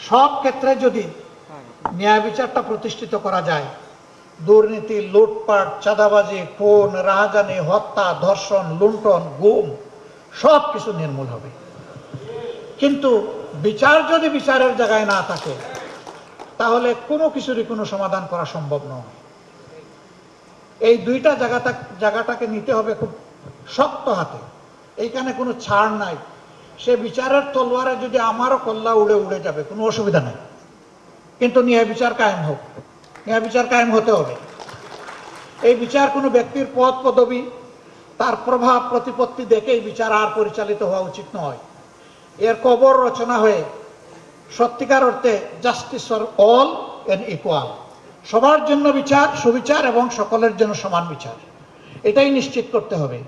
সব ক্ষেত্রে যদি ন্যায় বিচারটা প্রতিষ্ঠিত করা যায়, দুর্নীতি, লুটপাট, চাঁদাবাজি, খুন, রাহাজানি, হত্যা, ধর্ষণ, লুণ্ঠন, গুম সব কিছু নির্মূল হবে। কিন্তু বিচার যদি বিচারের জায়গায় না থাকে, তাহলে কোনো কিছুরই কোনো সমাধান করা সম্ভব নয়। এই দুইটা জায়গাটাকে নিতে হবে খুব শক্ত হাতে। এইখানে কোনো ছাড় নাই। সে বিচারের তলোয়ারে যদি আমারও কল্লা উড়ে উড়ে যাবে, কোনো অসুবিধা নেই, কিন্তু ন্যায় বিচার কায়েম হোক। ন্যায় বিচার কায়েম হতে হবে। এই বিচার কোনো ব্যক্তির পদ পদবি, তার প্রভাব প্রতিপত্তি দেখে এই বিচার আর পরিচালিত হওয়া উচিত নয়। এর কবর রচনা হয়ে সত্যিকার অর্থে justice for all and equal, সবার জন্য বিচার, সুবিচার এবং সকলের জন্য সমান বিচার, এটাই নিশ্চিত করতে হবে।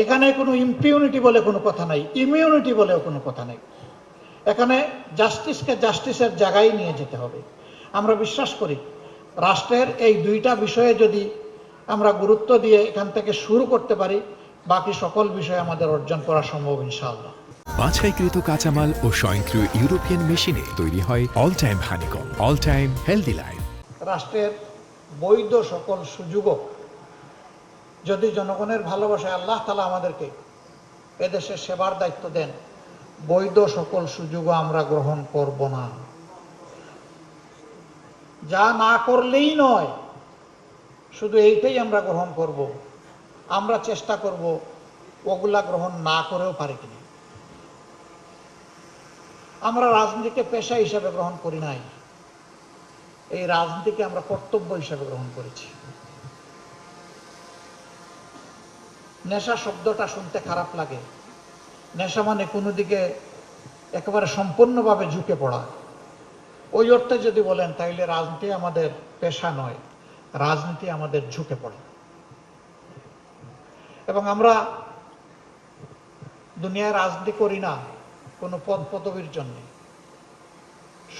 এখানে কোনো ইম্পিউনিটি বলে কোনো কথা নাই, ইমিউনিটি বলেও কোনো কথা নেই। এখানে জাস্টিসকে জাস্টিসের জায়গায় নিয়ে যেতে হবে। আমরা বিশ্বাস করি রাষ্ট্রের এই দুইটা বিষয়ে যদি আমরা গুরুত্ব দিয়ে এখান থেকে শুরু করতে পারি, বাকি সকল বিষয় আমাদের অর্জন করা সম্ভব ইনশাআল্লাহ। বাছাইকৃত কাঁচামাল ও স্বয়ংক্রিয় ইউরোপিয়ান মেশিনে তৈরি হয় all time honeycomb, all time healthy life. রাষ্ট্রের বৈধ সকল সুযোগও যদি জনগণের ভালোবাসায় আল্লাহ তাআলা আমাদেরকে এদেশে সেবার দায়িত্ব দেন, বৈধ সকল সুযোগও আমরা গ্রহণ করব না। যা না করলেই নয়, শুধু এইটাই আমরা গ্রহণ করব। আমরা চেষ্টা করব ওগুলা গ্রহণ না করেও পারি কিনা। আমরা রাজনীতিকে পেশা হিসাবে গ্রহণ করি নাই, এই রাজনীতিকে আমরা কর্তব্য হিসাবে গ্রহণ করেছি। নেশা শব্দটা শুনতে খারাপ লাগে। নেশা মানে কোনো দিকে একেবারে সম্পূর্ণভাবে ঝুঁকে পড়া। ওই অর্থে যদি বলেন তাইলে রাজনীতি আমাদের পেশা নয়, রাজনীতি আমাদের ঝুঁকে পড়া। এবং আমরা দুনিয়ায় রাজনীতি করি না কোনো পদ পদবীর জন্য,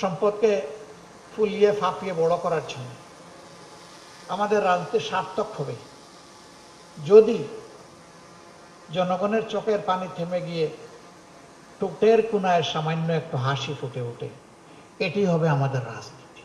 সম্পদকে ফুলিয়ে ফাঁপিয়ে বড় করার জন্য। আমাদের রাজনীতি সার্থক হবে যদি জনগণের চোখের পানি থেমে গিয়ে ঠোঁটের কোনায় সামান্য একটু হাসি ফুটে ওঠে। এটি হবে আমাদের রাজনীতি।